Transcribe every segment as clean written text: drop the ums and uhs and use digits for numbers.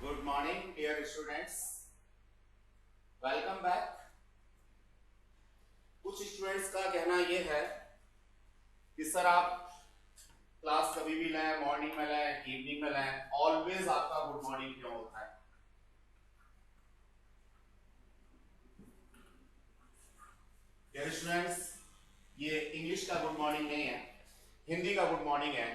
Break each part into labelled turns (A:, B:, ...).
A: Good morning, dear students. Welcome back. कुछ students का कहना यह है कि सर आप क्लास कभी भी लें, मॉर्निंग में लें, इवनिंग में लें, ऑलवेज आपका गुड मॉर्निंग क्यों होता है? डियर स्टूडेंट्स, ये इंग्लिश का गुड मॉर्निंग नहीं है, हिंदी का गुड मॉर्निंग है।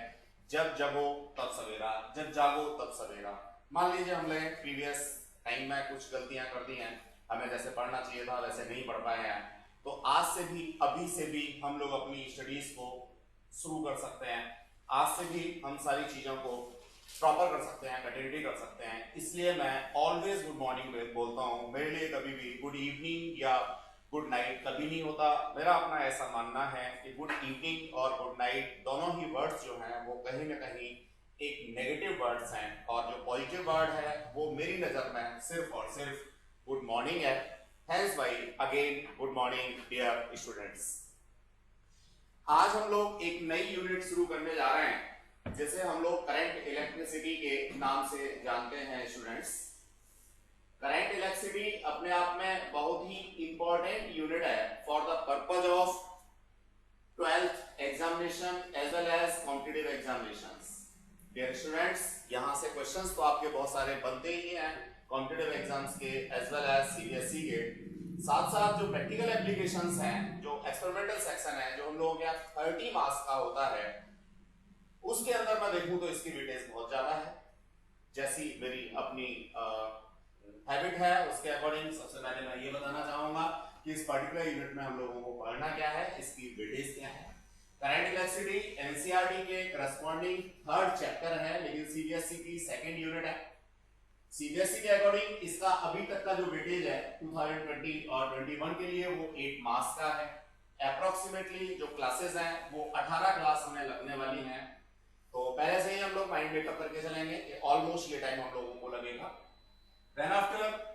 A: जब जगो तब सवेरा, जब जागो तब सवेरा। मान लीजिए हमने प्रीवियस टाइम में कुछ गलतियां कर दी हैं, हमें जैसे पढ़ना चाहिए था वैसे नहीं पढ़ पाए हैं, तो आज से भी, अभी से भी हम लोग अपनी स्टडीज को शुरू कर सकते हैं। आज से भी हम सारी चीजों को प्रॉपर कर सकते हैं, कंटिन्यूटी कर सकते हैं। इसलिए मैं ऑलवेज गुड मॉर्निंग बोलता हूँ। मेरे लिए कभी भी गुड इवनिंग या गुड नाइट कभी नहीं होता। मेरा अपना ऐसा मानना है कि गुड इवनिंग और गुड नाइट दोनों ही वर्ड्स जो हैं वो कहीं ना कहीं एक नेगेटिव वर्ड्स हैं, और जो पॉजिटिव वर्ड है वो मेरी नजर में सिर्फ और सिर्फ गुड मॉर्निंग है। Hence why again good morning dear students. आज हम लोग एक नई यूनिट शुरू करने जा रहे हैं, जिसे हम लोग करंट इलेक्ट्रिसिटी के नाम से जानते हैं स्टूडेंट्स। करंट इलेक्ट्रिसिटी अपने आप में बहुत ही इंपॉर्टेंट यूनिट है for the purpose of 12th examination as well as competitive examinations. Dear students, यहां से क्वेश्चंस तो आपके बहुत सारे बनते ही हैं कॉम्पिटिटिव एग्जाम्स के एज वेल एज सीबीएसई के। साथ साथ जो प्रैक्टिकल एप्लीकेशंस हैं, जो एक्सपेरिमेंटल सेक्शन है, जो हम लोगों के 30 मार्क्स का होता है, उसके अंदर मैं देखूं तो इसकी वेटेज बहुत ज्यादा है। जैसी मेरी अपनी हैबिट है, उसके अकॉर्डिंग सबसे पहले मैं ये बताना चाहूंगा कि इस पर्टिकुलर यूनिट में हम लोगों को पढ़ना क्या है, इसकी वेटेज क्या है। करंट इलेक्ट्रिसिटी एनसीईआरटी के करस्पॉन्डिंग थर्ड चैप्टर है, लेकिन सीबीएसई की सेकंड यूनिट है। सीबीएसई के अकॉर्डिंग इसका अभी तक का जो वेटेज है 2020 और 21 के लिए वो 8 मार्क्स का है। अप्रोक्सीमेटली जो क्लासेस हैं वो 18 क्लास हमें लगने वाली हैं, तो पहले से ही हम लोग माइंड मेकअप करके चलेंगे कि ऑलमोस्ट ये टाइम हम लोगों को लगेगा। देन आफ्टर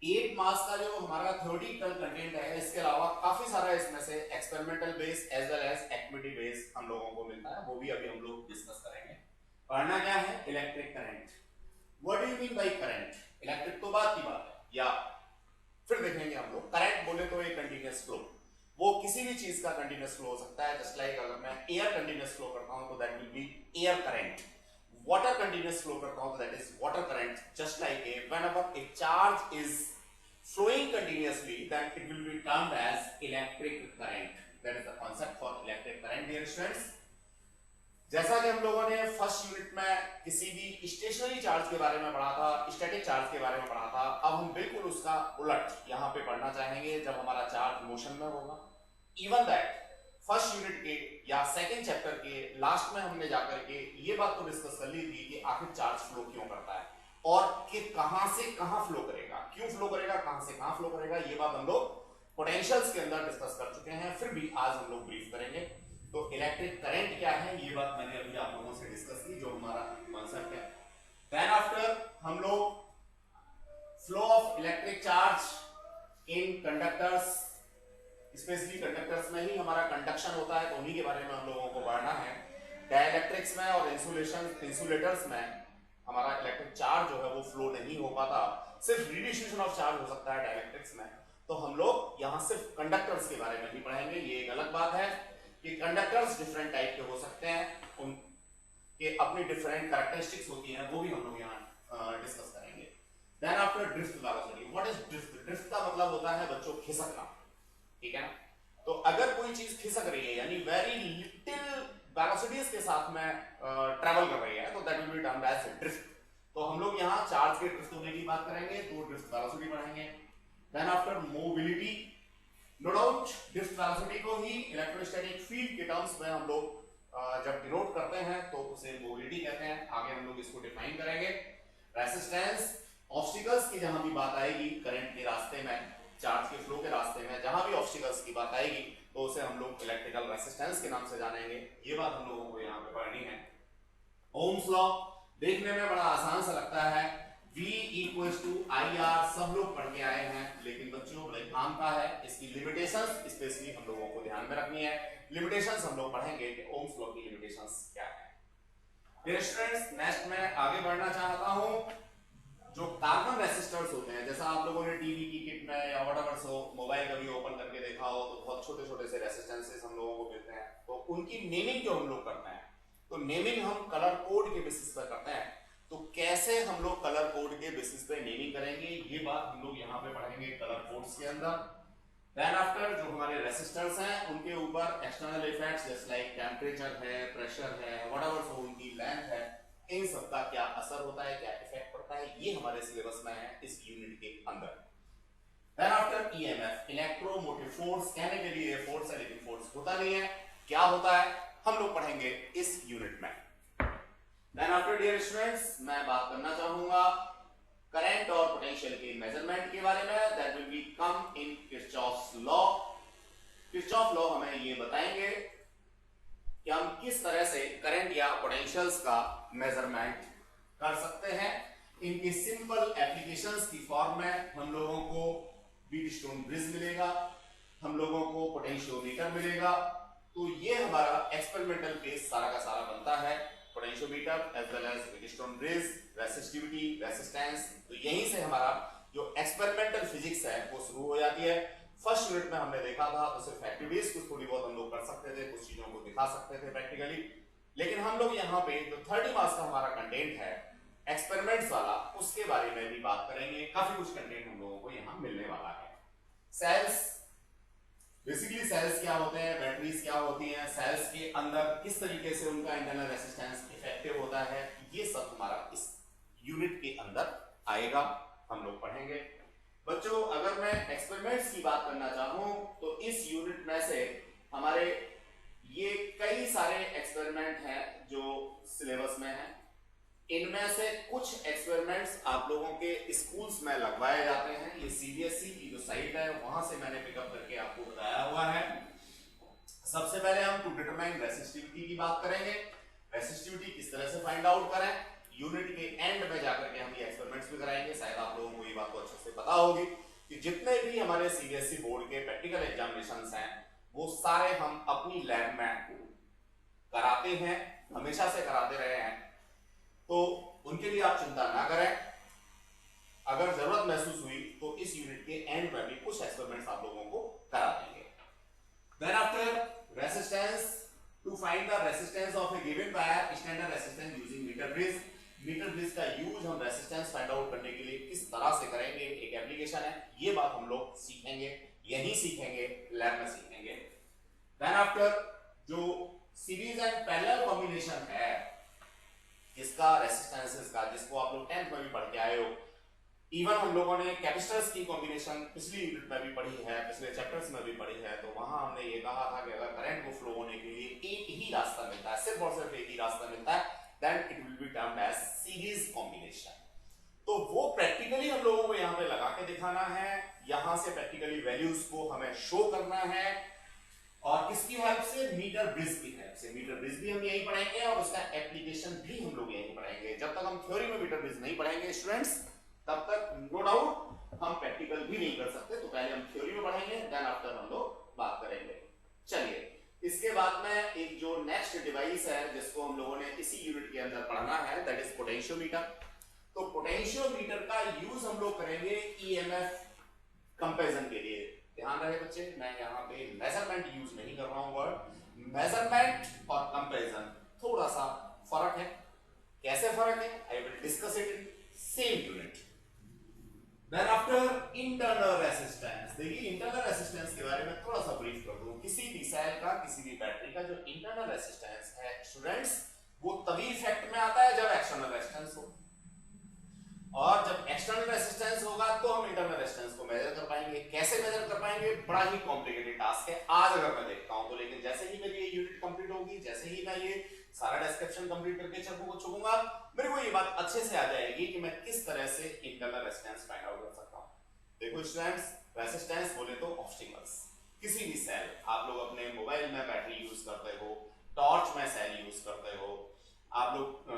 A: 8 मार्क्स का जो हमारा थ्योरेटिकल कंटेंट है, इसके अलावा काफी सारा इसमें से experimental base as well as activity base हम लोगों को मिलता है, वो भी अभी हम लोग डिस्कस करेंगे। पढ़ना क्या है? Electric current. What do you mean by current? Electric तो बात की बात है, या फिर देखेंगे हम लोग करंट बोले तो एक कंटिन्यूअस फ्लो, वो किसी भी चीज का कंटिन्यूअस फ्लो हो सकता है। जस्ट लाइक अगर मैं एयर कंटिन्यूअस फ्लो करता हूं तो that will B air current. Water continuous flow करता हूं तो that is water current. Just like whenever a charge is flowing continuously, then it will be termed as electric current. That is the concept for electric current, dear students. जैसा कि हम लोगों ने first unit में किसी भी stationery charge के बारे में पढ़ा था, स्टैटिक चार्ज के बारे में पढ़ा था, अब हम बिल्कुल उसका उलट यहाँ पे पढ़ना चाहेंगे जब हमारा चार्ज मोशन में होगा। इवन दैट फर्स्ट यूनिट के या सेकंड चैप्टर के लास्ट में हमने जाकर के ये बात तो डिस्कस कर ली थी कि आखिर चार्ज फ्लो क्यों करता है और कि कहां से कहां फ्लो करेगा, क्यों फ्लो करेगा, कहां से कहां फ्लो करेगा। ये बात हम लोग पोटेंशियल्स के अंदर डिस्कस कर चुके हैं, फिर भी आज हम लोग ब्रीफ करेंगे। तो इलेक्ट्रिक करंट क्या है, ये बात मैंने अभी आप लोगों से डिस्कस की, जो हमारा कॉन्सेप्ट है। देन आफ्टर हम लोग flow of electric charge in conductors, specially conductors में ही हमारा कंडक्शन होता है, तो उन्हीं के बारे में हम लोगों को पढ़ना है। डाइलेक्ट्रिक्स में और इंसुलेटर्स में हमारा इलेक्ट्रिक चार्ज जो है वो फ्लो नहीं हो पाता, सिर्फ रिडिस्ट्रीब्यूशन ऑफ चार्ज हो सकता है डाइलेक्ट्रिक्स में। तो हम लोग यहां सिर्फ कंडक्टर्स के बारे में ही पढ़ेंगे। ये एक अलग बात है कि कंडक्टर्स डिफरेंट टाइप के हो सकते हैं, उनके अपनी डिफरेंट कैरेक्टरिस्टिक्स होती हैं, वो भी हम लोग यहाँ डिस्कस करेंगे। Then after drift velocity. What is drift? Drift का मतलब होता है बच्चों खिसकना, ठीक है ना। तो अगर कोई चीज खिसक रही है यानी वेरी लिटिल वेलोसिटीज के साथ में ट्रेवल कर रही है, तो that will be termed as drift. तो हम लोग यहाँ चार्ज के ड्रिफ्ट होने की बात करेंगे, तो ड्रिफ्ट वेलोसिटी पढ़ेंगे। Then after mobility, no doubt drift velocity को ही इलेक्ट्रोस्टैटिक फील्ड के टर्म्स में हम लोग जब डिनोट करते हैं तो उसे मोबिलिटी कहते हैं। आगे हम लोग इसको डिफाइन करेंगे। रेसिस्टेंस, ऑब्स्टिकल्स की जहां भी बात आएगी करंट के रास्ते में, चार्ज के फ्लो के रास्ते में जहां भी ऑब्स्टिकल्स की बात आएगी तो उसे हम लोग इलेक्ट्रिकल रेसिस्टेंस के नाम से जानेंगे। ये बात हम लोगों को यहाँ पे पढ़नी है। ओम्स लॉ देखने में बड़ा आसान सा लगता है, V इक्वल्स टू IR सब लोग पढ़ के आए हैं, लेकिन बच्चों बड़े काम का है। इसकी लिमिटेशंस स्पेशली हम लोगों को ध्यान में रखनी है। लिमिटेशंस हम लोग पढ़ेंगे कि ओम्स लॉ की लिमिटेशंस क्या है। डियर स्टूडेंट्स, नेक्स्ट मैं आगे बढ़ना चाहता हूं छोटे छोटे से रेसिस्टेंसेस हम लोगों को मिलते हैं, तो उनकी नेमिंग जो हम लोग करते हैं, तो नेमिंग हम कलर कोड के बेसिस पर करते हैं। तो कैसे हम लोग कलर कोड के बेसिस पे नेमिंग करेंगे, ये बात हम लोग यहाँ पे पढ़ेंगे कलर कोड्स के अंदर। देन आफ्टर जो हमारे रेसिस्टर्स हैं उनके ऊपर एक्सटर्नल इफेक्ट्स जैसे लाइक टेम्परेचर है, प्रेशर है, व्हाटएवर सो उनकी लेंथ है, इन सब का क्या असर होता है, क्या इफेक्ट पड़ता है, ये हमारे सिलेबस में है इस यूनिट के अंदर। Then after EMF, electromotive force, कहने के लिए फोर्स है लेकिन फोर्स होता नहीं है, क्या होता है हम लोग पढ़ेंगे इस यूनिट में। देन आफ्टर डियर स्टूडेंट्स, मैं बात करना चाहूंगा करंट और पोटेंशियल के मेजरमेंट के बारे में। That will B come in Kirchhoff's law. Kirchhoff law हमें ये बताएंगे कि हम किस तरह से करंट या पोटेंशियल्स का मेजरमेंट कर सकते हैं। इनके सिंपल एप्लीकेशंस की फॉर्म में हम लोगों को व्हीटस्टोन ब्रिज मिलेगा, हम लोगों को पोटेंशियोमीटर मिलेगा। तो ये हमारा एक्सपेरिमेंटल बेस सारा का सारा बनता है, potentiometer as well as Wheatstone bridge, resistivity, resistance. तो यहीं से हमारा जो एक्सपेरिमेंटल फिजिक्स है वो शुरू हो जाती है। फर्स्ट यूनिट में हमने देखा था तो सिर्फ एक्टिविटीज कुछ थोड़ी बहुत हम लोग कर सकते थे, कुछ चीजों को दिखा सकते थे प्रैक्टिकली, लेकिन हम लोग यहाँ पे जो 30 मार्क्स का हमारा कंटेंट है एक्सपेरिमेंट्स वाला, उसके बारे में भी बात करेंगे। काफी कुछ कंटेंट हम लोगों को यहाँ मिलने वाला है। सेल्स, बेसिकली सेल्स क्या होते हैं, बैटरीज क्या होती हैं, सेल्स के अंदर किस तरीके से उनका इंटरनल रेजिस्टेंस इफेक्टिव होता है, ये सब हमारा इस यूनिट के अंदर आएगा, हम लोग पढ़ेंगे। बच्चों अगर मैं एक्सपेरिमेंट्स की बात करना चाहूं तो इस यूनिट में से हमारे ये कई सारे एक्सपेरिमेंट हैं जो सिलेबस में हैं। इनमें से कुछ एक्सपेरिमेंट्स आप लोगों के स्कूल्स में लगवाए जाते हैं। ये सीबीएसई की जो साइट है वहां से मैंने पिकअप करके आपको बताया हुआ है। सबसे पहले हम टू डिटरमाइन रेसिस्टिविटी की बात करेंगे। रेसिस्टिविटी किस तरह से फाइंड आउट करें, यूनिट के एंड में जाकर के हम ये एक्सपेरिमेंट्स भी कराएंगे। शायद आप लोगों को ये बात तो अच्छे से पता होगी कि जितने भी हमारे सीबीएसई बोर्ड के प्रैक्टिकल एग्जामिनेशंस हैं वो सारे हम अपनी लैब में कराते हैं, हमेशा से कराते रहे हैं, तो उनके लिए आप चिंता ना करें। अगर जरूरत महसूस हुई तो इस यूनिट के एंड में भी कुछ एक्सपेरिमेंट्स आप लोगों को करा देंगे। Then after resistance, to find the resistance of a given wire, standard resistance using meter bridge. Meter bridge का यूज हम रेजिस्टेंस फाइंड आउट करने के लिए किस तरह से करेंगे, एक एप्लीकेशन है, ये बात हम लोग सीखेंगे, यही सीखेंगे, लैब में सीखेंगे। देन आफ्टर जो सीरीज एंड पैरेलल कॉम्बिनेशन है इसका, रेसिस्टेंसेस का, जिसको आप लोग 10th में भी पढ़ के आए हो, इवन हम लोगों ने कैपेसिटर्स की कॉम्बिनेशन पिछली यूनिट में भी पढ़ी है, पिछले चैप्टर्स में भी पढ़ी है। तो वहां हमने ये कहा था कि अगर करंट को फ्लो होने के लिए एक ही रास्ता मिलता है, सिर्फ और सिर्फ एक ही रास्ता मिलता है, then it will be termed as series combination. तो वो प्रैक्टिकली हम लोगों को यहाँ पे लगा के दिखाना है, यहाँ से प्रैक्टिकली वैल्यूज को हमें शो करना है, और किसकी हेल्प से, मीटर ब्रिज की हेल्प से। मीटर ब्रिज भी हम यही पढ़ेंगे और उसका एप्लीकेशन भी हम लोग यही पढ़ेंगे। जब तक हम थ्योरी में मीटर ब्रिज नहीं पढ़ेंगे स्टूडेंट्स, तब तक नो डाउट हम प्रैक्टिकल भी नहीं कर सकते। तो पहले हम थ्योरी में पढ़ेंगे, देन आफ्टर हम लोग बात करेंगे। चलिए, इसके बाद में एक जो नेक्स्ट डिवाइस है जिसको हम लोगों ने इसी यूनिट के अंदर पढ़ना है, दैट इज पोटेंशियोमीटर। तो पोटेंशियोमीटर का यूज हम लोग करेंगे ईएमएफ कंपैरिजन के लिए। ध्यान रहे बच्चे, मैं यहाँ पे मेजरमेंट यूज नहीं कर रहा हूँ। वर्ड मेजरमेंट और कंपैरिजन थोड़ा सा फर्क है। कैसे फर्क है, I will discuss it in same unit. Then after internal resistance, देखिए इंटरनल रेजिस्टेंस के बारे में थोड़ा सा ब्रीफ कर दूं। किसी भी सेल का, किसी भी बैटरी का जो इंटरनल रेजिस्टेंस है स्टूडेंट्स, वो तभी इफेक्ट में आता है जब एक्सटर्नल रेजिस्टेंस हो, और जब एक्सटर्नल रेजिस्टेंस होगा तो हम इंटरनल रेजिस्टेंस को मेजर कर पाएंगे। कैसे मेजर कर पाएंगे, बड़ा ही कॉम्प्लिकेटेड टास्क है आज अगर मैं देखता हूं तो, लेकिन जैसे ही मेरी ये यूनिट कंप्लीट होगी, जैसे ही मैं ये सारा डिस्क्रिप्शन कंप्लीट करके छूंगा, मेरे को ये बात अच्छे से आ जाएगी कि मैं किस तरह से इंटरनल रेजिस्टेंस फाइंड आउट कर सकता हूं। देखो स्टूडेंट्स, रेजिस्टेंस बोले तो ऑब्स्टिकल्स, किसी भी सेल, आप लोग अपने मोबाइल में बैटरी यूज करते हो, टॉर्च में सेल यूज करते हो, आप लोग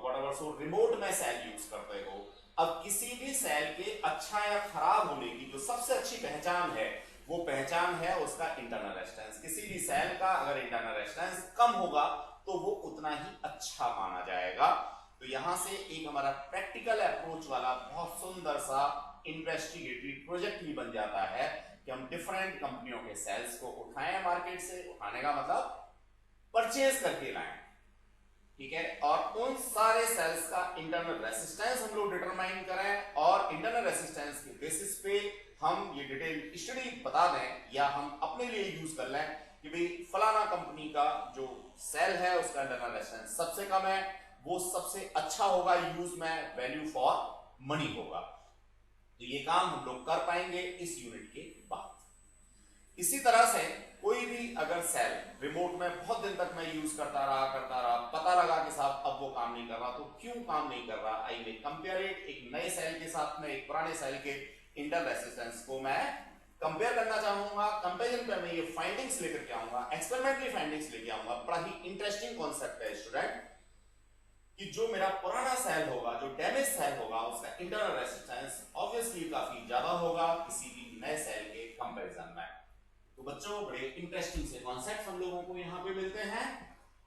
A: व्हाटएवर सो रिमोट में सेल यूज करते हो। अब किसी भी सेल के अच्छा या खराब होने की जो सबसे अच्छी पहचान है, वो पहचान है उसका इंटरनल रेजिस्टेंस। किसी भी सेल का अगर इंटरनल रेजिस्टेंस कम होगा तो वो उतना ही अच्छा माना जाएगा। तो यहां से एक हमारा प्रैक्टिकल अप्रोच वाला बहुत सुंदर सा इन्वेस्टिगेटरी प्रोजेक्ट भी बन जाता है कि हम डिफरेंट कंपनियों के सेल्स को उठाएं मार्केट से, उठाने का मतलब परचेज करके लाएं, ठीक है, और उन सारे सेल्स का इंटरनल रेसिस्टेंस हम लोग डिटरमाइन करें और इंटरनल रेसिस्टेंस के बेसिस पे हम ये डिटेल स्टडी बता दें या हम अपने लिए यूज कर लें कि भाई फलाना कंपनी का जो सेल है उसका इंटरनल रेसिस्टेंस सबसे कम है, वो सबसे अच्छा होगा यूज में, वैल्यू फॉर मनी होगा। तो ये काम हम लोग कर पाएंगे इस यूनिट के बाद। इसी तरह से कोई भी अगर सेल रिमोट में बहुत दिन तक मैं यूज करता रहा, पता लगा कि साहब अब वो काम नहीं कर रहा, तो क्यों काम नहीं कर रहा, आई विल कंपेयर इट एक नए सेल के साथ में एक पुराने सेल के इंटरनल रेसिस्टेंस को मैं कंपेयर करना चाहूंगा। कंपैरिजन पे मैं ये फाइंडिंग्स लेकर के आऊंगा, एक्सपेरिमेंटली फाइंडिंग्स लेके आऊंगा। बड़ा ही इंटरेस्टिंग कॉन्सेप्ट है स्टूडेंट कि जो मेरा पुराना सेल होगा, जो डैमेज सेल होगा, उसका इंटरनल रेसिस्टेंस ऑब्वियसली काफी ज्यादा होगा किसी भी नए सेल के कंपैरिजन में। तो बच्चों बड़े इंटरेस्टिंग से कॉन्सेप्ट्स हम लोगों को यहाँ पे मिलते हैं।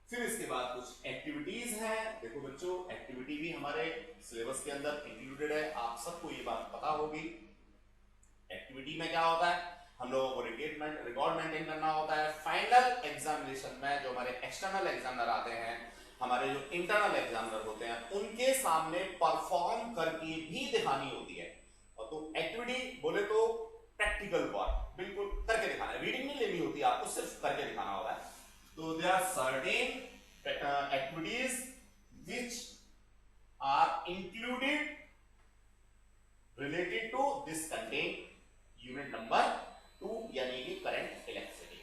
A: फिर इसके बाद कुछ एक्टिविटीज हैं। देखो बच्चों, एक्टिविटी भी हमारे सिलेबस के अंदर इंक्लूडेड है, आप सबको ये बात पता होगी। एक्टिविटी में क्या होता है, हम लोगों को रिकॉर्ड मेंटेन करना होता है। फाइनल एग्जामिनेशन में जो हमारे एक्सटर्नल एग्जामिनर आते हैं, हमारे जो इंटरनल एग्जामिनर होते हैं, उनके सामने परफॉर्म करके भी दिखानी होती है। और तो एक्टिविटी बोले तो प्रैक्टिकल वर्क, बिल्कुल करके दिखाना है, रीडिंग नहीं लेनी होती, आपको सिर्फ करके दिखाना होता है। तो there are certain activities which are included related to this content unit number 2 यानी कि करंट इलेक्ट्रिसिटी।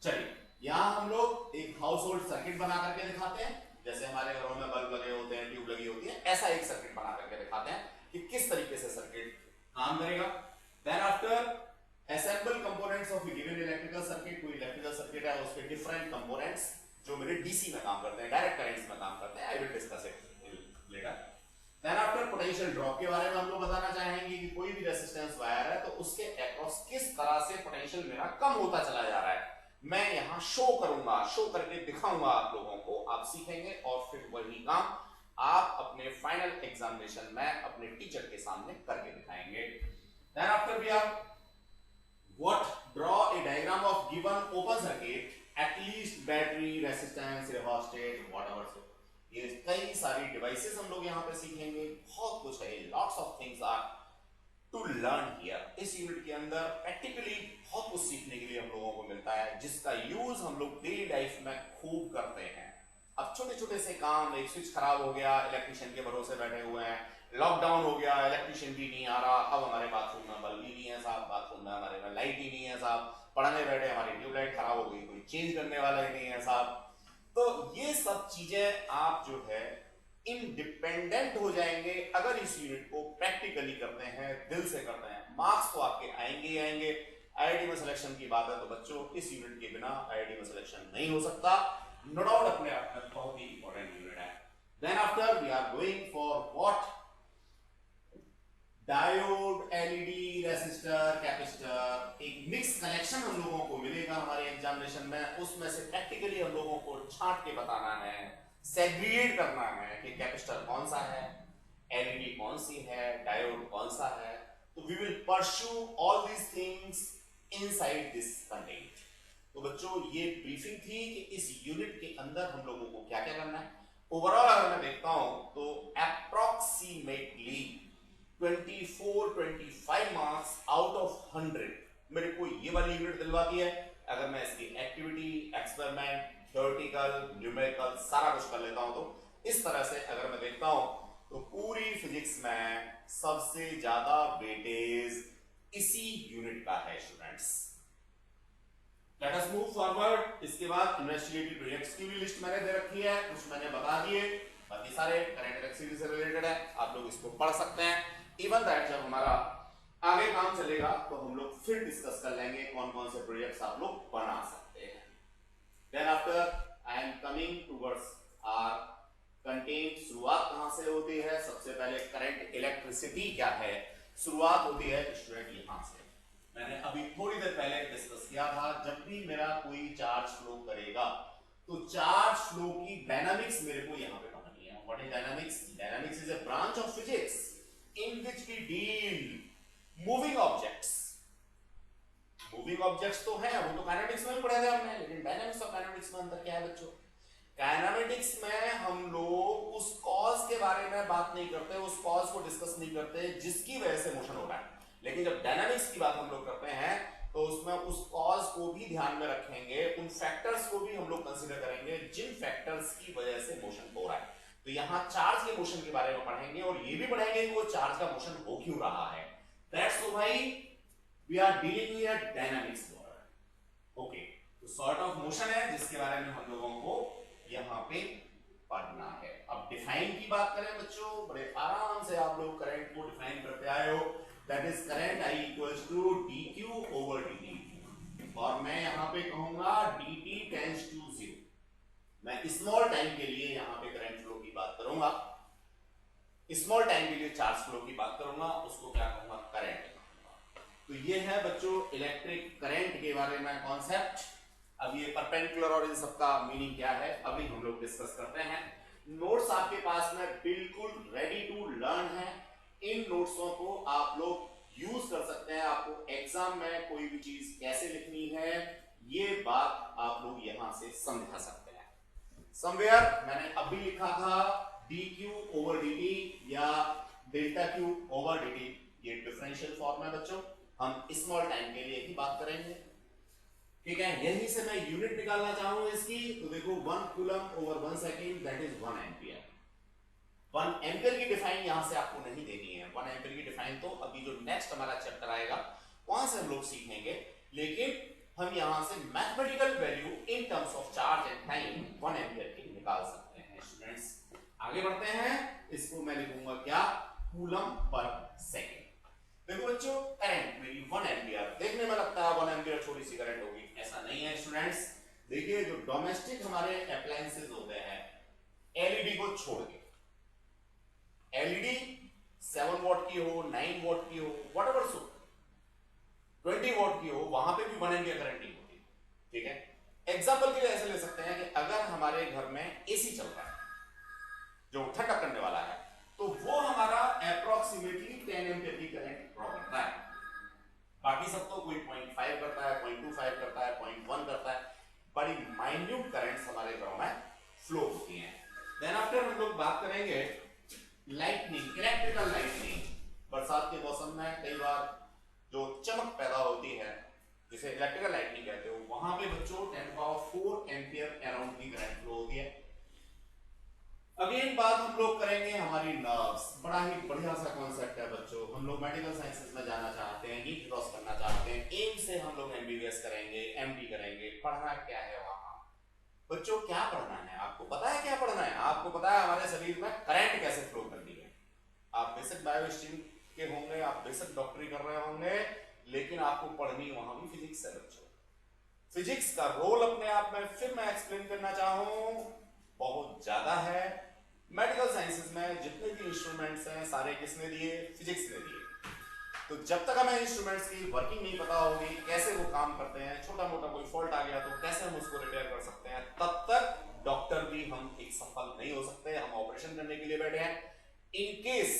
A: चलिए यहां हम लोग एक हाउस होल्ड सर्किट बना करके दिखाते हैं। जैसे हमारे घरों में बल्ब लगे होते हैं, ट्यूब लगी होती है, ऐसा एक सर्किट बना करके दिखाते हैं कि किस तरीके से सर्किट काम करेगा। Then after assemble components of a given electrical circuit. कोई इलेक्ट्रिकल सर्किट है, उसके डिफरेंट कंपोनेंट्स जो मेरे डीसी में काम करते हैं, डायरेक्ट करंट्स में काम करते हैं, I will discuss it later. Then after potential drop के बारे में हम लोग बताना चाहेंगे कि कोई भी रेजिस्टेंस वायर है तो उसके अक्रॉस किस तरह से पोटेंशियल मेरा कम होता चला जा रहा है, मैं यहां शो करूंगा, शो करके दिखाऊंगा आप लोगों को, आप सीखेंगे और फिर वही काम आप अपने फाइनल एग्जामिनेशन में अपने टीचर के सामने करके दिखाएंगे। Then after we are what draw a diagram of given open circuit, at least battery, resistance, rheostat, whatever. ये कई सारी डिवाइसेस हम लोग यहाँ पे सीखेंगे, बहुत कुछ है, lots of things are to learn here. इस यूनिट के अंदर प्रैक्टिकली बहुत कुछ सीखने के लिए हम लोगों को मिलता है, जिसका यूज हम लोग डेली लाइफ में खूब करते हैं। अब छोटे छोटे से काम, एक स्विच खराब हो गया, इलेक्ट्रिशियन के भरोसे बैठे हुए हैं, लॉकडाउन हो गया, इलेक्ट्रिशियन भी नहीं आ रहा, अब हमारे बाथरूम में बल्ब ही नहीं है साहब, बाथरूम में हमारे में लाइट ही नहीं है साहब, पढ़ने बैठे हमारी ट्यूबलाइट खराब हो गई, कोई चेंज करने वाला ही नहीं है साहब। तो ये सब चीजें आप जो है इंडिपेंडेंट हो जाएंगे अगर इस यूनिट को प्रैक्टिकली करते हैं, दिल से करते हैं। मार्क्स तो आपके आएंगे ही आएंगे। आईआईटी में सिलेक्शन की बात है तो बच्चों इस यूनिट के बिना आईआईटी में सिलेक्शन नहीं हो सकता, नो डाउट अपने आप में बहुत ही इंपॉर्टेंट यूनिट है। Then after we are going for what, diode, LED, resistor, capacitor, एक मिक्स कनेक्शन हम लोगों को मिलेगा हमारे एग्जामिनेशन में। उसमें से प्रैक्टिकली हम लोगों को छांट के बताना है, सेग्रीगेट करना है कि कैपेसिटर कौन सा है, एलईडी कौन सी है, डायोड कौन सा है। तो we will pursue all these things inside this content. तो बच्चों ये ब्रीफिंग थी कि इस यूनिट के अंदर हम लोगों को क्या क्या करना है। ओवरऑल अगर मैं देखता हूं तो अप्रॉक्सीमेटली 24-25 मार्क्स आउट ऑफ 100 मेरे को ये वाली यूनिट दिलवाती है। अगर मैं इसकी एक्टिविटी, एक्सपेरिमेंट, थ्योरेटिकल, न्यूमेरिकल सारा कुछ कर लेता हूं तो इस तरह से अगर मैं देखता हूं तो पूरी फिजिक्स में सबसे ज्यादा वेटेज इसी यूनिट का है students. Let us move forward. इसके बाद इन्वेस्टिगेटिव प्रोजेक्ट्स की भी लिस्ट मैंने दे रखी है, कुछ मैंने बता दिए, बाकी सारे करंट इलेक्ट्रिसिटी से रिलेटेड है, आप लोग इसको पढ़ सकते हैं। इवन दैट जब हमारा आगे काम चलेगा तो हम लोग फिर डिस्कस कर लेंगे कौन कौन से प्रोजेक्ट्स आप लोग बना सकते हैं। Then after I am coming towards our content. शुरुआत कहां से होती है? सबसे पहले करंट इलेक्ट्रिसिटी क्या है, शुरुआत होती है स्टूडेंट यहां से। मैंने अभी थोड़ी देर पहले डिस्कस किया था, जब भी मेरा कोई चार्ज फ्लो करेगा तो चार्ज फ्लो की डायनामिक्स मेरे को यहां पे पढ़नी है। हैं. What is dynamics? Dynamics is a branch of physics in which we deal moving objects. Moving objects तो हैं, वो तो काइनेटिक्स में भी पढ़े थे हमने, लेकिन डायनामिक्स और काइनेटिक्स में अंतर क्या है बच्चों? काइनेटिक्स में हम लोग उस कॉज के बारे में बात नहीं करते, उस कॉज को डिस्कस नहीं करते जिसकी वजह से मोशन हो रहा है. लेकिन जब डायनामिक्स की बात हम लोग करते हैं तो उसमें उस कॉज को भी ध्यान में रखेंगे, उन फैक्टर्स को भी हम लोग कंसीडर करेंगे जिन फैक्टर्स की वजह से मोशन हो रहा है. तो यहां चार्ज के मोशन के बारे में पढ़ेंगे और ये भी पढ़ेंगे कि वो चार्ज का मोशन हो क्यों रहा है. That's why we are dealing with dynamics word. Okay, तो सॉर्ट ऑफ मोशन है जिसके बारे में हम लोगों को यहां पे पढ़ना है. अब डिफाइन की बात करें बच्चों, बड़े आराम से आप लोग करंट को डिफाइन करते आए हो. That is current I equals to dq over dt, और मैं यहां पे कहूंगा dt टेंड्स टू 0. मैं स्मॉल टाइम के लिए यहां पे करंट फ्लो की बात करूंगा, स्मॉल टाइम के लिए चार्ज फ्लो की बात करूंगा, उसको क्या कहूंगा? करंट. तो ये है बच्चों इलेक्ट्रिक करंट के बारे में कॉन्सेप्ट. अब ये परपेंडिकुलर और इन सबका मीनिंग क्या है अभी हम लोग डिस्कस करते हैं. नोट्स आपके पास में बिल्कुल रेडी टू लर्न है. इन नोट्सों को आप लोग यूज कर सकते हैं. आपको एग्जाम में कोई भी चीज कैसे लिखनी है ये बात आप लोग यहां से समझा सकते हैं. समवेयर मैंने अभी लिखा था dq ओवर dt या डेल्टा q ओवर dt. ये डिफरेंशियल फॉर्म है बच्चों, हम स्मॉल टाइम के लिए ही बात करेंगे. ठीक है, यहीं से मैं यूनिट निकालना चाहूं इसकी, तो देखो 1 coulomb over 1 second that is 1 ampere. 1 ampere की डिफाइन यहां से आपको नहीं देनी है. 1 एम्पियर की डिफाइन तो अभी जो नेक्स्ट हमारा चैप्टर आएगा वहां से हम लोग सीखेंगे, लेकिन हम यहां से mathematical value in terms of charge and time 1 ampere की निकाल सकते हैं. स्टूडेंट्स आगे बढ़ते हैं. इसको मैं लिखूंगा क्या? Coulomb per second. देखो बच्चों करंट मेरी 1 एम्पियर, देखने में लगता है 1 एम्पियर छोटी सी करंट होगी, ऐसा नहीं है स्टूडेंट्स. देखिए जो डोमेस्टिक हमारे अप्लायंसेस होते हैं एलईडी को छोड़ के, एलईडी 7 वॉट की हो, 9 वॉट की हो, व्हाटएवर सो 20 वॉट की हो, वहां पे भी 1 एम्पियर करंट नहीं होती. ठीक है, एग्जांपल के लिए ऐसे ले सकते हैं कि अगर हमारे घर में एसी चल रहा है जो ठंडा करने वाला है, तो वो हमारा अप्रोक्सीमेटली 10 एम्पियर की करंट ड्रॉ करता है. बाकी सब तो कोई 0.5 करता है, 0.25 करता है, 0.1 करता है. बड़ी माइन्यूट करंट्स हमारे घरों में फ्लो होती हैं. देन आफ्टर हम लोग बात करेंगे लाइटनिंग, इलेक्ट्रिकल लाइटनिंग. बरसात के मौसम में कई बार जो चमक पैदा होती है जिसे इलेक्ट्रिकल लाइटनिंग कहते हो, वहां पे बच्चों 10⁴ एम्पियर अराउंड की करंट फ्लो होती है. अगेन बात हम लोग करेंगे हमारी नर्व्स. बड़ा ही बढ़िया सा कॉन्सेप्ट है बच्चों. हम लोग मेडिकल साइंसेस में जाना चाहते हैं, नीट क्रॉस करना चाहते हैं, एम से हम लोग एमबीबीएस करेंगे, एमडी करेंगे. पढ़ना क्या है वहां बच्चों? क्या पढ़ना है? आपको पता है क्या पढ़ना है? आपको पता है हमारे शरीर में करंट कैसे फ्लो करनी है. आप बेसिक बायोस्ट्रीम के होंगे, आप बेसिक डॉक्टरी कर रहे होंगे, लेकिन आपको पढ़नी वहां भी फिजिक्स है बच्चों. फिजिक्स का रोल अपने आप में फिर मैं एक्सप्लेन करना चाहूं बहुत ज्यादा है. मेडिकल साइंसेस में जितने भी इंस्ट्रूमेंट्स हैं सारे किसने दिए? फिजिक्स ने दिए. तो जब तक हमें इंस्ट्रूमेंट्स की वर्किंग नहीं पता होगी, कैसे वो काम करते हैं, छोटा मोटा कोई फॉल्ट आ गया तो कैसे हम उसको रिपेयर कर सकते हैं, तब तक डॉक्टर भी हम एक सफल नहीं हो सकते. हम ऑपरेशन करने के लिए बैठे हैं. इन केस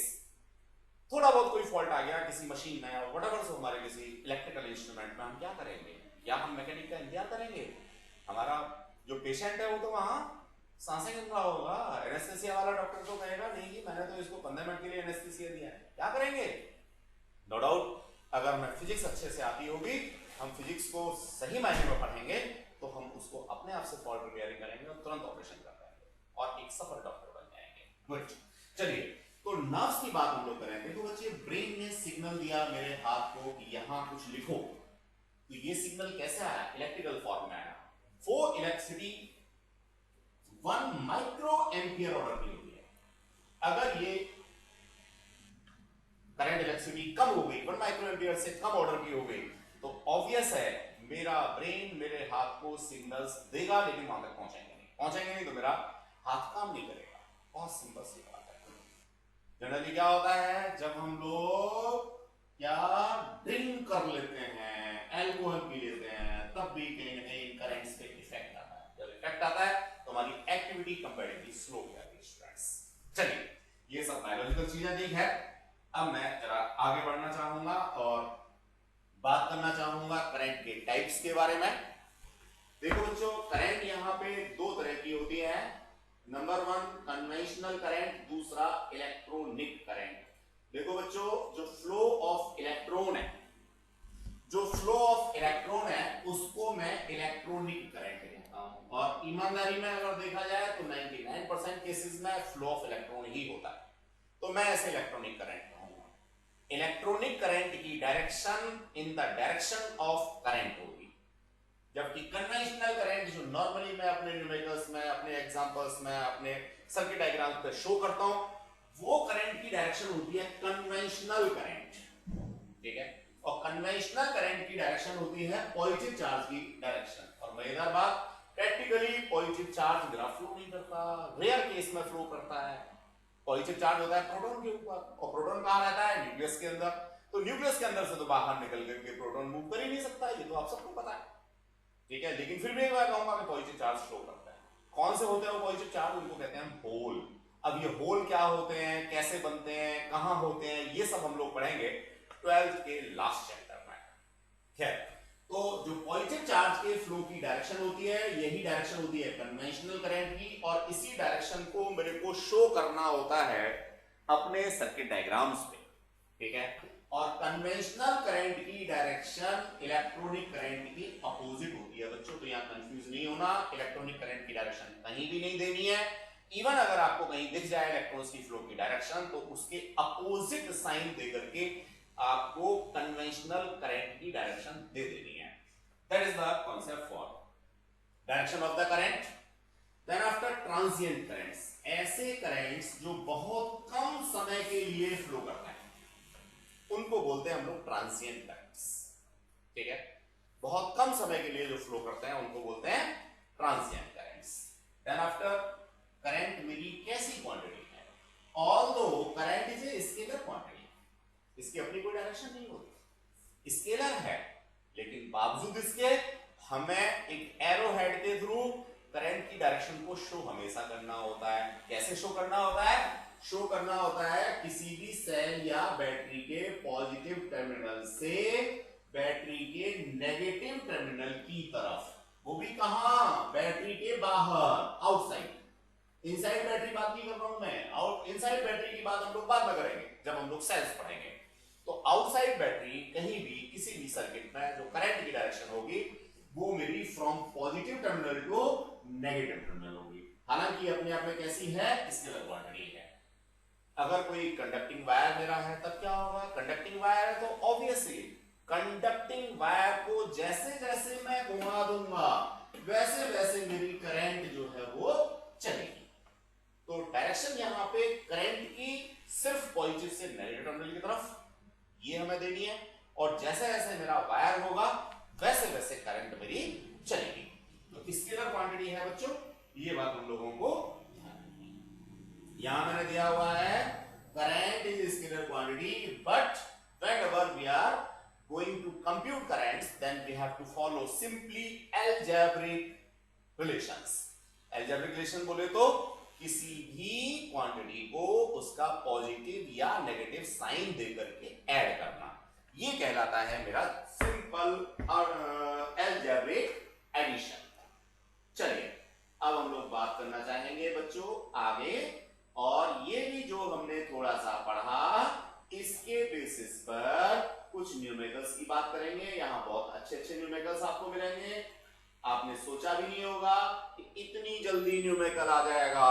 A: थोड़ा बहुत कोई फॉल्ट आ गया किसी मशीन में और व्हाटएवर सो हमारे किसी इलेक्ट्रिकल इंस्ट्रूमेंट में, हम क्या करेंगे? या हम मैकेनिक का इंतजार करेंगे? हमारा जो पेशेंट है वो तो वहां सांसें गिन रहा होगा. एनेस्थेसिया वाला डॉक्टर तो कहेगा नहीं कि मैंने तो इसको 15 मिनट के लिए एनेस्थेसिया दिया है. क्या करेंगे? नो डाउट अगर मैं फिजिक्स अच्छे से आती होगी, हम फिजिक्स को सही मायने में पढ़ेंगे तो हम उसको अपने आप से फॉल्ट रिपेयरिंग करेंगे और तुरंत ऑपरेशन कर पाएंगे और एक सफल डॉक्टर बन जाएंगे. गुड. चलिए तो नर्व्स की बात हम लोग करेंगे. तो बच्चे ब्रेन ने सिग्नल दिया मेरे हाथ को कि यहां कुछ लिखो. तो ये सिग्नल कैसे आया? इलेक्ट्रिकल फॉर्म में आया. For electricity 1 micro ampere order की होती है. अगर ये करंट इलेक्ट्रिसिटी कम हो गई, 1 माइक्रो एम्पियर से कम ऑर्डर की हो गई, तो ऑब्वियस है मेरा ब्रेन मेरे हाथ को सिग्नल्स देगा, लेकिन वहां तक पहुंचेंगे नहीं तो मेरा हाथ काम नहीं करेगा. बहुत सिंपल सी बात है. जनरली क्या होता है जब हम लोग क्या ड्रिंक कर लेते हैं, अल्कोहल पी लेते हैं, तब भी कहीं ना कहीं करंट्स पे इफेक्ट आता है. जब इफेक्ट आता है तो हमारी एक्टिविटी कंपैरेटिवली स्लो हो जाती है. स्ट्रेस चलिए, ये सब बायोलॉजिकल चीजें दी है। अब मैं जरा आगे बढ़ना चाहूंगा और बात करना चाहूंगा करंट के टाइप्स के बारे में। देखो बच्चों, करंट यहाँ पे दो तरह की होती है। नंबर वन कन्वेंशनल करंट, दूसरा इलेक्ट्रॉनिक करंट। देखो बच्चों, जो फ्लो ऑफ इलेक्ट्रॉन है, जो फ्लो ऑफ इलेक्ट्रॉन है उसको मैं इलेक्ट्रॉनिक करंट कहता हूं। और ईमानदारी में अगर देखा जाए तो 99% केसेस में फ्लो ऑफ इलेक्ट्रॉन ही होता है, तो मैं ऐसे इलेक्ट्रॉनिक करंट कहूंगा। इलेक्ट्रॉनिक करंट की direction in the direction of current होगी, जबकि कन्वेंशनल करंट जो नॉर्मली मैं अपने न्यूमेरिकल्स में, अपने एग्जांपल्स में, अपने सर्किट डायग्राम पे शो करता हूं, वो करंट की डायरेक्शन होती है कन्वेंशनल करंट। ठीक है, और कन्वेंशनल करंट की डायरेक्शन होती है पॉजिटिव चार्ज की डायरेक्शन। और मजेदार बात, प्रैक्टिकली पॉजिटिव चार्ज मेरा फ्लो नहीं करता, रेयर केस में फ्लो करता है। पॉजिटिव चार्ज होता है प्रोटॉन के ऊपर, और प्रोटॉन कहां रहता है? न्यूक्लियस के अंदर। तो न्यूक्लियस के अंदर से तो बाहर निकल करके प्रोटॉन मूव कर ही नहीं सकता, ये तो आप सबको पता है। ठीक है, लेकिन फिर भी एक बार कहूंगा कि पॉजिटिव चार्ज फ्लो करता है। कौन से होते हैं वो पॉजिटिव चार्ज? उनको कहते हैं होल। अब ये होल क्या होते हैं, कैसे बनते हैं, कहां होते हैं, ये सब हम लोग पढ़ेंगे 12th के लास्ट चैप्टर में। खैर, तो जो पॉजिटिव चार्ज के फ्लो की डायरेक्शन होती है, यही डायरेक्शन होती है कन्वेंशनल करंट की, और इसी डायरेक्शन को मेरे को शो करना होता है अपने सर्किट डायग्राम्स पे। ठीक है, और कन्वेंशनल करंट की डायरेक्शन इलेक्ट्रॉनिक करंट की अपोजिट होती है बच्चों, तो यहां कंफ्यूज नहीं होना। इलेक्ट्रॉनिक करंट की डायरेक्शन कहीं भी नहीं देनी है। इवन अगर आपको कहीं दिख जाए इलेक्ट्रॉन्स की फ्लो की डायरेक्शन, तो उसके अपोजिट साइन दे करके आपको कन्वेंशनल करंट की डायरेक्शन दे देनी है। That is the concept for direction of the current. Then after transient currents, ऐसे करंट्स जो बहुत कम समय के लिए फ्लो करते हैं, उनको बोलते हैं हम लोग ट्रांजिएंट करंट्स। ठीक है, बहुत कम समय के लिए जो फ्लो करते हैं उनको बोलते हैं transient currents. Then after current मेरी कैसी क्वांटिटी है? Although current is a scalar quantity, इसकी अपनी कोई डायरेक्शन नहीं होती, स्केलर है, लेकिन बावजूद इसके हमें एक एरो हेड के थ्रू करंट की डायरेक्शन को शो हमेशा करना होता है। कैसे शो करना होता है? शो करना होता है किसी भी सेल या बैटरी के पॉजिटिव टर्मिनल से बैटरी के नेगेटिव टर्मिनल की तरफ, वो भी कहां? बैटरी के बाहर, आउटसाइड। इनसाइड बैटरी बात नहीं कर रहा हूं मैं, आउट इनसाइड बैटरी की बात हम लोग बाद में करेंगे जब हम लोग सेल्स पढ़ेंगे। तो आउटसाइड बैटरी कहीं भी किसी भी सर्किट में जो करंट की डायरेक्शन होगी वो मेरी from positive terminal to negative terminal होगी। हालांकि अपने आप में कैसी है? स्केलर क्वांटिटी है। अगर कोई कंडक्टिंग वायर मेरा है तब क्या होगा? कंडक्टिंग वायर है तो ऑब्वियसली कंडक्टिंग वायर को जैसे जैसे मैं घुमा दूंगा वैसे वैसे मेरी करंट जो है वो चलेगी। तो डायरेक्शन यहां पे करंट की सिर्फ पॉजिटिव से नेगेटिव टर्मिनल की तरफ ये हमें देनी है, और जैसे जैसे मेरा वायर होगा वैसे वैसे करंट मेरी चलेगी। तो स्केलर क्वांटिटी है बच्चों, ये बात हम लोगों को यहां मैंने दिया हुआ है, current is scalar quantity, but whenever we are going to compute currents then we have to follow simply algebraic relations. Algebraic relation बोले तो किसी भी क्वांटिटी को उसका पॉजिटिव या नेगेटिव साइन देकर के ऐड करना, ये कहलाता है मेरा सिंपल अलजेब्रिक एडिशन। चलिए, अब हम लोग बात करना चाहेंगे बच्चों आगे, और ये भी जो हमने थोड़ा सा पढ़ा इसके बेसिस पर कुछ न्यूमेरिकल्स की बात करेंगे। यहां बहुत अच्छे अच्छे न्यूमेरिकल्स आपको मिलेंगे, आपने सोचा भी नहीं होगा कि इतनी जल्दी न्यूमेरिकल आ जाएगा।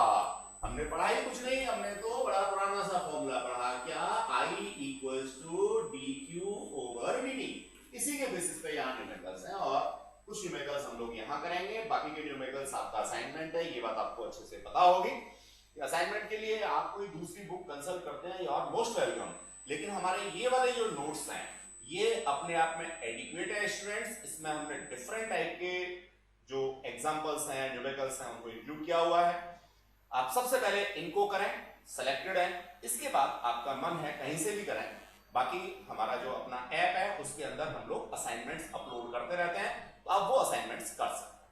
A: हमने पढ़ा ही कुछ नहीं, हमने तो बड़ा पुराना सा फॉर्मूला पढ़ा, क्या? I equals to dq over dt। इसी के बेसिस पे यहाँ न्यूमेरिकल्स हैं, और कुछ न्यूमेरिकल्स हम लोग यहाँ करेंगे, बाकी के न्यूमेरिकल्स आपका असाइनमेंट है, ये बात आपको अच्छे से पता होगी। असाइनमेंट के लिए आप कोई दूसरी बुक कंसल्ट करते हैं, यू आर मोस्ट वेलकम, लेकिन हमारे ये वाले जो नोट्स हैं ये अपने आप में एडिक्वेट है स्टूडेंट्स। इसमें हमने डिफरेंट टाइप के जो एग्जांपल्स हैं, न्यूमेरिकल्स हैं, उनको इंक्लूड किया हुआ है। आप सबसे पहले इनको करें, सिलेक्टेड है, इसके बाद आपका मन है कहीं से भी करें। बाकी हमारा जो अपना ऐप है उसके अंदर हम लोग असाइनमेंट्स अपलोड करते रहते हैं, तो आप वो असाइनमेंट्स कर सकते हैं।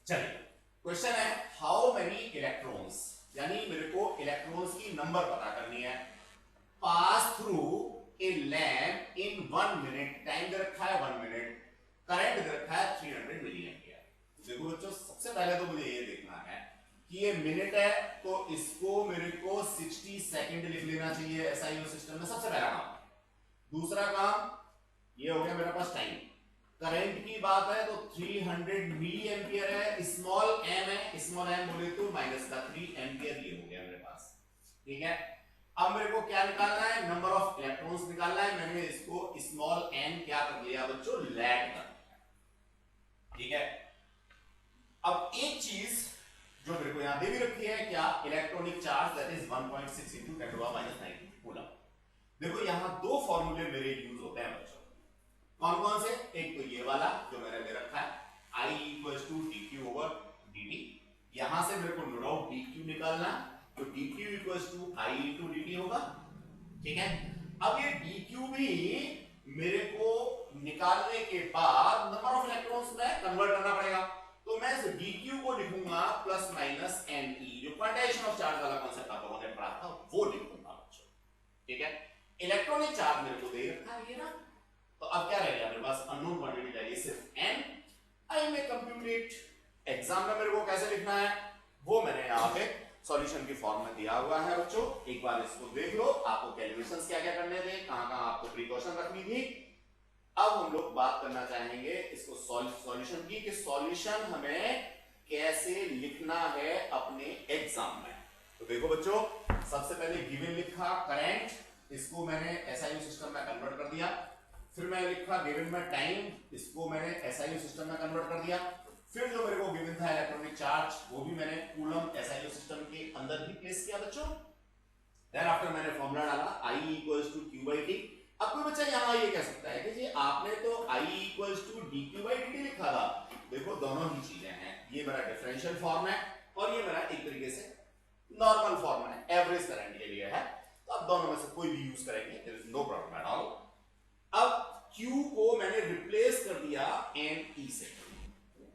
A: चलिए, क्वेश्चन है हाउ मेनी इलेक्ट्रॉन्स यानी मेरे को इलेक्ट्रॉन्स की नंबर पता करनी है। Pass through a lamp in 1 minute, time दे रखा है 1 मिनट, करंट दे रखा है 300 मिली एम्पियर। देखो बच्चों, सबसे पहले तो मुझे ये देखना है कि ये मिनट है, तो इसको मेरे को 60 सेकंड लिख लेना चाहिए एसआईओ सिस्टम में, सबसे पहला काम। दूसरा काम ये हो गया मेरे पास टाइम। करंट की बात है तो 300 मिली एम्पियर है, स्मॉल एम है, स्मॉल एम बोले तो माइनस का 3 एम्पियर ये हो गया मेरे पास। ठीक है, अब मेरे को क्या निकालना है, नंबर ऑफ इलेक्ट्रॉन्स निकालना है। मैंने इसको स्मॉल एन क्या कर लिया बच्चों, लैग कर लिया। ठीक है, अब एक चीज जो मेरे को यहां दे भी रखी है, क्या, electronic charge that is 1.6 into 10⁻⁻⁹ coulomb. देखो यहां दो फॉर्मूले मेरे यूज होते हैं बच्चों, कौन कौन से, एक तो ये वाला जो मैंने दे रखा है I = dq/dt, यहां से मेरे को नो डाउट dq निकालना, तो dq = I × dt होगा। ठीक है, अब ये dq भी मेरे को निकालने के बाद नंबर ऑफ इलेक्ट्रॉन्स में कन्वर्ट करना पड़ेगा, तो मैं इस dq को लिखूंगा +-ne, जो क्वांटाइजेशन ऑफ चार्ज वाला कांसेप्ट आप लोगों ने पढ़ा था वो लिखूंगा बच्चों। ठीक है, इलेक्ट्रॉनिक चार्ज मेरे को दे रखा है ये ना, तो अब क्या रह गया मेरे पास, अननोन क्वांटिटी रह गई सिर्फ n। आई में कंप्यूट इट। एग्जाम में मेरे को कैसे लिखना है वो मैंने यहाँ पे सॉल्यूशन की फॉर्म में दिया हुआ है बच्चों, एक बार इसको देख लो। आपको कैलकुलेशंस क्या क्या करने थे, कहां-कहां आपको प्रिकॉशन रखनी थी। अब हम लोग बात करना चाहेंगे इसको सॉल्यूशन की, कि सॉल्यूशन हमें कैसे लिखना है अपने एग्जाम में। तो देखो बच्चों, सबसे पहले गिवन लिखा करंट, इसको मैंने एसआईओ सिस्टम में कन्वर्ट कर दिया। फिर मैं लिखा गिवन में टाइम, इसको मैंने एसआईओ सिस्टम में कन्वर्ट कर दिया। फिर जो मेरे को गिवन था इलेक्ट्रॉनिक चार्ज, वो भी मैंने कूलम एसआईओ सिस्टम के अंदर ही प्लेस किया बच्चों। देन आफ्टर मैंने फॉर्मूला डाला I = q/t। अब कोई बच्चा यहां ये कह सकता है कि जी आपने तो I = dq/dt लिखा था। देखो दोनों ही चीजें हैं, ये मेरा डिफरेंशियल फॉर्म है और ये मेरा एक तरीके से नॉर्मल फॉर्म है, एवरेज करंट के लिए है, तो आप दोनों में से कोई भी यूज करेंगे, there is no problem at all. अब Q को मैंने रिप्लेस कर दिया Ne से।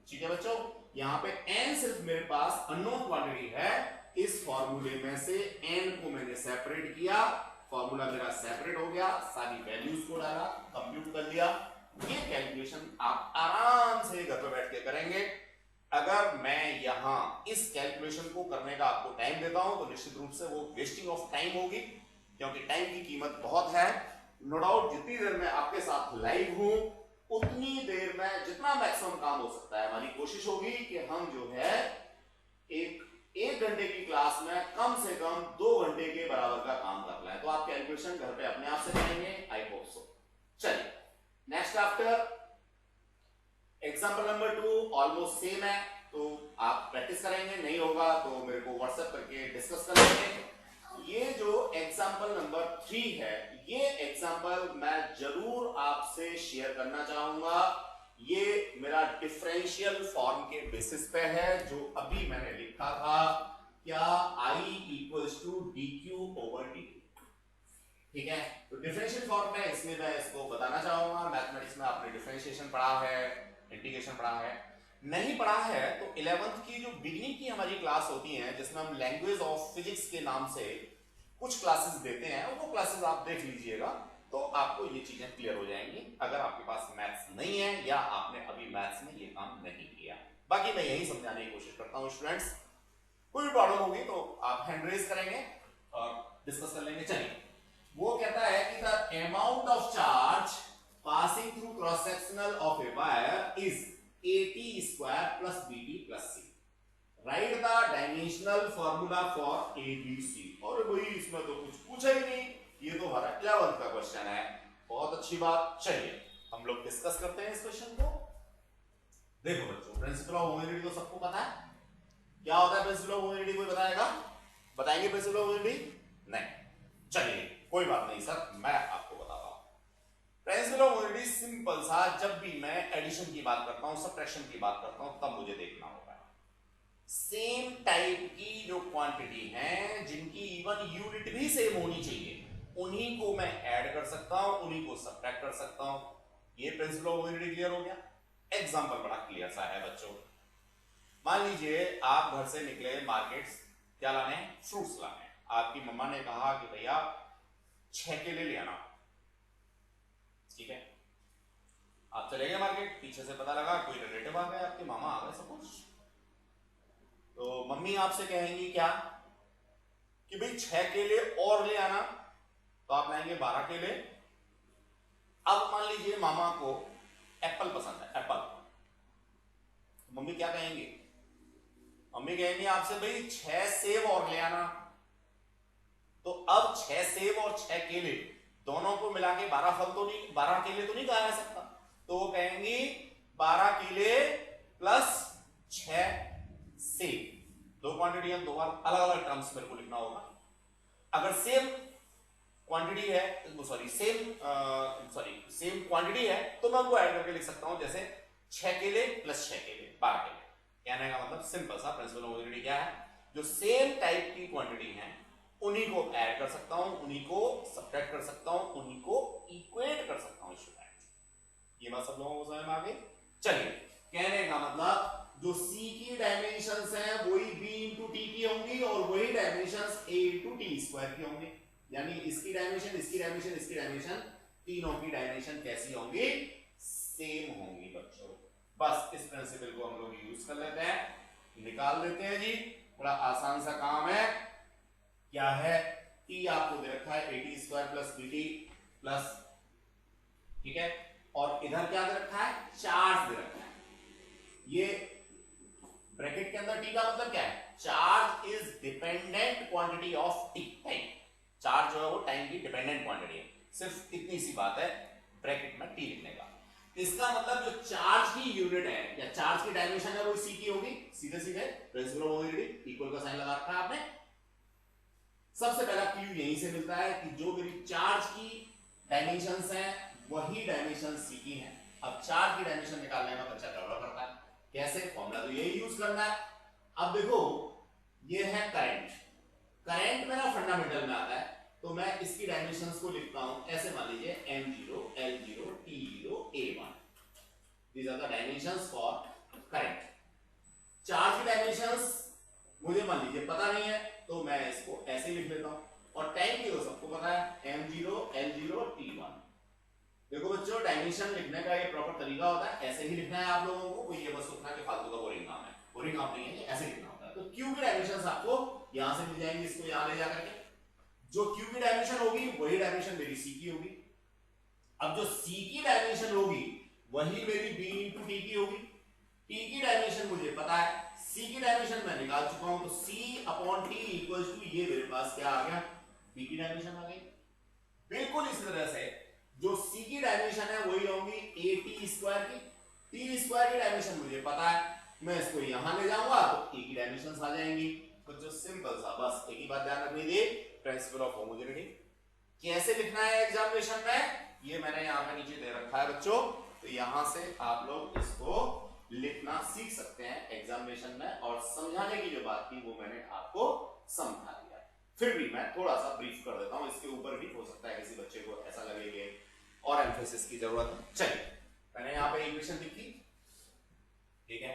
A: ठीक है बच्चों, यहां पे n सिर्फ मेरे पास अननोन क्वांटिटी है, इस फॉर्मूले में से n को मैंने सेपरेट किया, फॉर्मूला मेरा सेपरेट हो गया, सारी वैल्यूज को डाला, कंप्यूट कर लिया। ये कैलकुलेशन आप आराम से घर पे बैठ के करेंगे। अगर मैं यहां इस कैलकुलेशन को करने का आपको टाइम देता हूं तो निश्चित रूप से वो वेस्टिंग ऑफ टाइम होगी, क्योंकि टाइम की कीमत बहुत है। नो डाउट जितनी देर मैं आपके साथ लाइव हूं उतनी देर में जितना मैक्सिमम काम हो सकता है, हमारी कोशिश होगी कि हम जो है एक घंटे की क्लास में कम से कम 2 घंटे के बराबर का काम कर लें। तो आप कैलकुलेशन घर पे अपने आप से करेंगे, आई होप सो। चलिए next after example number 2 almost same है, तो आप प्रैक्टिस करेंगे, नहीं होगा तो मेरे को व्हाट्सएप करके डिस्कस कर लेंगे। ये जो एग्जाम्पल नंबर 3 है, ये एग्जाम्पल मैं जरूर आपसे शेयर करना चाहूंगा। ये मेरा डिफरेंशियल फॉर्म के बेसिस पे है, जो अभी मैंने लिखा था, क्या I = dq/dt। ठीक है, तो डिफरेंशियल फॉर्म में इसमें मैं इसको बताना चाहूंगा। मैथमेटिक्स में आपने डिफरेंशिएशन पढ़ा है, इंटीग्रेशन पढ़ा है, नहीं पढ़ा है तो 11th की जो बिगिनिंग की हमारी क्लास होती है, जिसमें हम लैंग्वेज ऑफ फिजिक्स के नाम से कुछ क्लासेस देते हैं, वो क्लासेस आप देख लीजिएगा तो आपको ये चीजें क्लियर हो जाएंगी, अगर आपके पास मैथ्स नहीं है या आपने अभी मैथ्स में ये काम नहीं किया। बाकी मैं यही समझाने की कोशिश करता हूं स्टूडेंट्स, कोई प्रॉब्लम होगी तो आप हैंड रेज करेंगे और डिस्कस कर लेंगे। चलिए, वो कहता है कि the amount of charge passing through cross sectional of a wire is AT² + BT + C। Right the dimensional formula for ABC। और भाई इसमें तो कुछ पूछा ही नहीं, ये तो हमारा 11th का क्वेश्चन है। बहुत अच्छी बात, चलिए हम लोग डिस्कस करते हैं इस क्वेश्चन को। देखो बच्चों, प्रिंसिपल ऑफ होमोजेनिटी तो सबको पता है, क्या होता है प्रिंसिपल ऑफ होमोजेनिटी, कोई बताएगा? बताएंगे प्रिंसिपल ऑफ होमोजेनिटी? नहीं, चलिए कोई बात नहीं सर, मैं आपको बताता हूं। प्रिंसिपल ऑफ होमोजेनिटी सिंपल सा, जब भी मैं एडिशन की बात करता हूं, सब्ट्रैक्शन की बात करता हूं, तब मुझे देखना होगा सेम टाइप की जो क्वांटिटी हैं, जिनकी इवन यूनिट भी सेम होनी चाहिए, उन्हीं को मैं ऐड कर सकता हूं, उन्हीं को सब्ट्रैक्ट कर सकता हूं। ये प्रिंसिपल ऑफ होमोजेनिटी क्लियर हो गया। एग्जांपल बड़ा क्लियर सा है बच्चों। मान लीजिए आप घर से निकले मार्केट्स, क्या लाने हैं? फ्रूट्स लाने हैं। आपकी मम्मा ने कहा कि भैया 6 केले ले आना, ठीक है, आप चले गए मार्केट, पीछे से पता लगा कोई रिलेटिव आ गए, आपके मामा आ गए सपोज, तो मम्मी आपसे कहेंगी क्या कि भाई 6 केले और ले आना, तो आप लाएंगे 12 केले। अब मान लीजिए मामा को एप्पल पसंद है, एप्पल, तो मम्मी क्या कहेंगी? मम्मी कहेंगी आपसे भाई 6 सेब और ले आना। तो अब 6 सेब और 6 केले दोनों को मिला के 12 फल तो नहीं, 12 केले तो नहीं कहा जा सकता, तो वो कहेंगी 12 केले प्लस 6 सेब। दो क्वांटिटी है, दो बार अलग अलग टर्म्स मेरे को लिखना होगा। अगर सेम क्वांटिटी है, सेम क्वांटिटी है, तो मैं उनको ऐड करके लिख सकता हूं, जैसे 6 केले प्लस 6 केले 12 केले। कहने का मतलब सिंपल सा प्रिंसिपल होमोजेनिटी क्या है, जो सेम टाइप की क्वांटिटी है उन्हीं को ऐड कर सकता हूं, उन्हीं को सब्ट्रैक्ट कर सकता हूं, उन्हीं को इक्वेट कर सकता हूं स्टूडेंट। ये बात सब लोगों को समझ में आ गई? चलिए, कहने का मतलब जो C की डायमेंशंस हैं वही B इंटू टी की होंगी और वही dimensions A into T square की होंगी, यानी इसकी डायमेंशन, इसकी डायमेंशन, इसकी डायमेंशन, तीनों की डायमेंशन कैसी होंगी? सेम होंगी बच्चों। बस इस प्रिंसिपल को हम लोग यूज कर लेते हैं, निकाल देते हैं जी, बड़ा आसान सा काम है। क्या है? T आपको दे रखा है AT square plus BT plus, ठीक है, और इधर क्या दे रखा है? चार्ज दे रखा है। ये ब्रैकेट के अंदर T का मतलब क्या है? Charge is dependent quantity of T, time. Charge जो है वो टाइम की डिपेंडेंट क्वांटिटी है, सिर्फ इतनी सी बात है ब्रैकेट में T लिखने का। इसका मतलब जो चार्ज की यूनिट है या चार्ज की डायमेंशन है वो C की होगी, सीधे सीधे प्रिंसिपल ऑफ होमोजेनिटी, इक्वल का साइन लगा रखा है आपने। सबसे पहला क्लू यहीं से मिलता है कि जो मेरी चार्ज की डायमेंशंस हैं वही डायमेंशन C की हैं। अब चार्ज की डायमेंशन निकालने में बच्चा गड़बड़ करता है, कैसे? फॉर्मूला तो यही यूज करना है। अब देखो, ये है करंट, करंट मेरा फंडामेंटल में आता है, तो मैं इसकी डायमेंशंस को लिखता हूं ऐसे, मान लीजिए M0, L0, T0, A1, these are the dimensions for current. Charge की डायमेंशंस मुझे मान लीजिए पता नहीं है, तो मैं इसको ऐसे लिख लेता हूं, और टाइम की तो सबको पता है M0, L0, T1। देखो बच्चों, डायमेंशन लिखने का ये प्रॉपर तरीका होता है, ऐसे ही लिखना है आप लोगों को, कोई ये बस सोचना कि फालतू का बोरिंग काम है, बोरिंग काम नहीं है, ये ऐसे लिखना होता है। तो Q की डायमेंशंस आपको यहां से मिल जाएंगी, इसको यहां ले जाकर के, जो Q की डायमेंशन होगी वही डायमेंशन मेरी C की होगी। अब जो C की डायमेंशन होगी वही मेरी B इंटू टी की होगी। T की डायमेंशन मुझे पता है, C की डायमेंशन मैं निकाल चुका हूं, तो C upon T equals to, ये मेरे पास क्या आ गया? B की डायमेंशन आ गई। बिल्कुल इसी तरह से जो C की डायमेंशन है वही होंगी AT स्क्वायर की, T स्क्वायर की डायमेंशन मुझे पता है, मैं इसको यहां ले जाऊंगा तो A की डायमेंशंस आ जाएंगी। तो जो सिंपल सा, बस एक ही बात ध्यान रखनी थी, प्रिंसिपल ऑफ होमोजेनिटी कैसे लिखना है एग्जामिनेशन में, ये मैंने यहाँ पे नीचे दे रखा है बच्चों, तो यहां से आप लोग इसको लिखना सीख सकते हैं एग्जामिनेशन में, और समझाने की जो बात थी वो मैंने आपको समझा दिया। फिर भी मैं थोड़ा सा ब्रीफ कर देता हूं, इसके ऊपर भी हो सकता है किसी बच्चे को ऐसा लगे कि और एम्फेसिस की जरूरत है। चलिए, मैंने यहाँ पे इक्वेशन लिखी, ठीक है।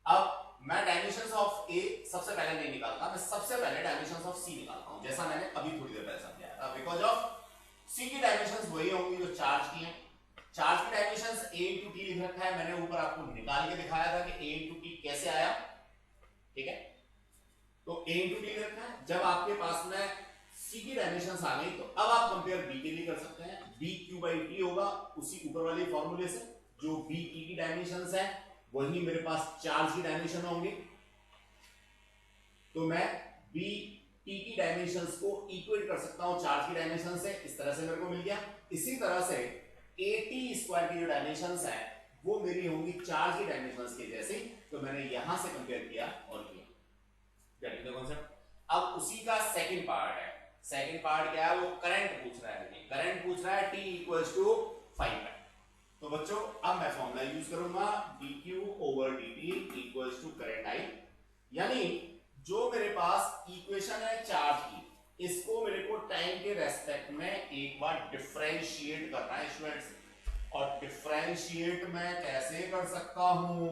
A: अब मैं डायमेंशंस ऑफ A सबसे पहले नहीं निकालता, मैं सबसे पहले डायमेंशंस ऑफ C निकालता हूं, जैसा मैंने अभी थोड़ी देर पहले समझाया था। बिकॉज ऑफ C की डायमेंशंस वही होंगी जो चार्ज की हैं। चार्ज की डायमेंशंस A इंटू टी लिख रखा है, मैंने ऊपर आपको निकाल के दिखाया था कि A इंटू टी कैसे आया, ठीक है। तो A इंटू टी लिख रखा है, जब आपके पास में C की डायमेंशंस आ गई तो अब आप कंपेयर B के लिए कर सकते हैं। B Q by T होगा उसी ऊपर वाले फॉर्मूले से, जो B T की डायमेंशंस है वही मेरे पास चार्ज की डायमेंशन होंगे, तो मैं B T की डायमेंशंस को इक्वेट कर सकता हूं चार्ज की डायमेंशन से, इस तरह से मेरे को मिल गया। इसी तरह से AT स्क्वायर की जो डायमेंशंस है वो मेरी होंगी चार्ज की डायमेंशंस के जैसी, तो मैंने यहां से कंपेयर किया और किया, गेटिंग द कांसेप्ट। अब उसी का सेकंड पार्ट है, सेकंड पार्ट क्या है? वो करंट पूछ रहा है, करंट पूछ रहा है T इक्वल्स टू 5 है। तो बच्चों अब मैं फॉर्मूला यूज करूंगा dq over dt equals to current I, यानी जो मेरे पास इक्वेशन है चार्ज की, इसको मेरे को टाइम के रेस्पेक्ट में एक बार डिफरेंशिएट करना है स्टूडेंट्स। और डिफरेंशिएट मैं कैसे कर सकता हूं?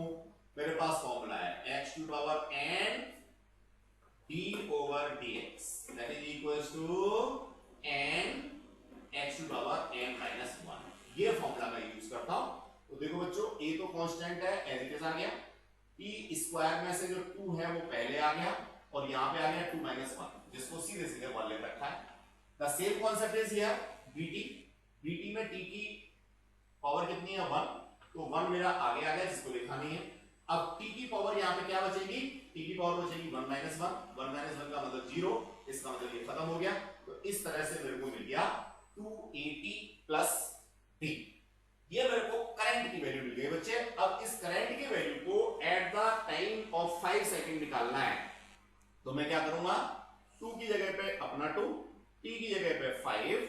A: मेरे पास फॉर्मूला है x to power n d over dx that is equals to n x to power n minus 1। ये फॉर्मूला मैं यूज करता हूं। तो देखो बच्चों, a तो कांस्टेंट है, एज इट इज आ गया, t स्क्वायर में से जो 2 है वो पहले आ गया और यहां पे आ गया 2 minus 1, जिसको सीधे सीधे 1 ले रखा है। The same concept is here dt। dt में t की पावर कितनी है 1, तो 1 मेरा आगे आ गया जिसको लिखा नहीं है। अब t की पावर यहां पे क्या बचेगी, t की पावर बचेगी 1 minus 1, 1 minus 1 का मतलब 0, इसका मतलब ये खत्म हो गया। तो इस तरह से मेरे को मिल गया 280 प्लस t। ये मेरे को करंट की वैल्यू मिल गई बच्चे। अब इस करंट की वैल्यू को at the time of 5 second निकालना है, तो मैं क्या करूंगा, 2 की जगह पे अपना 2, t की जगह पे 5,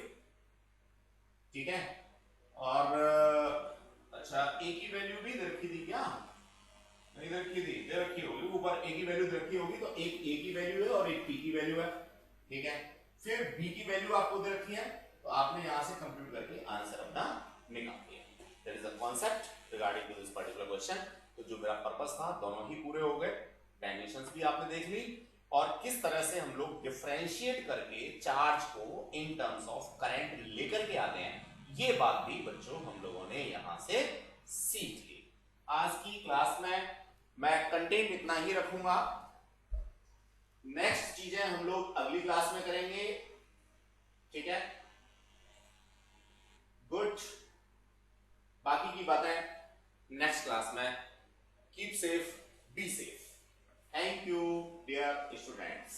A: ठीक है। और अच्छा, a की वैल्यू भी दे रखी थी क्या, नहीं दे रखी थी, दे रखी होगी ऊपर, a की वैल्यू दे रखी होगी, तो एक a की वैल्यू है और एक t की वैल्यू है, ठीक है। फिर b की वैल्यू आपको दे रखी है, तो आपने यहां से कंप्यूट करके आंसर अपना निकाल दिया। That is the concept regarding to this particular question. तो जो मेरा पर्पस था दोनों ही पूरे हो गए, डायमेंशंस भी आपने देख ली, और किस तरह से हम लोग डिफरेंशिएट करके चार्ज को इन टर्म्स ऑफ करंट लेकर के आते हैं, ये बात भी बच्चों हम लोगों ने यहां से सीख ली। आज की क्लास में मैं कंटेंट इतना ही रखूंगा, नेक्स्ट चीजें हम लोग अगली क्लास में करेंगे, ठीक है। गुड, बाकी की बातें नेक्स्ट क्लास में। Keep safe, be safe. Thank you dear students.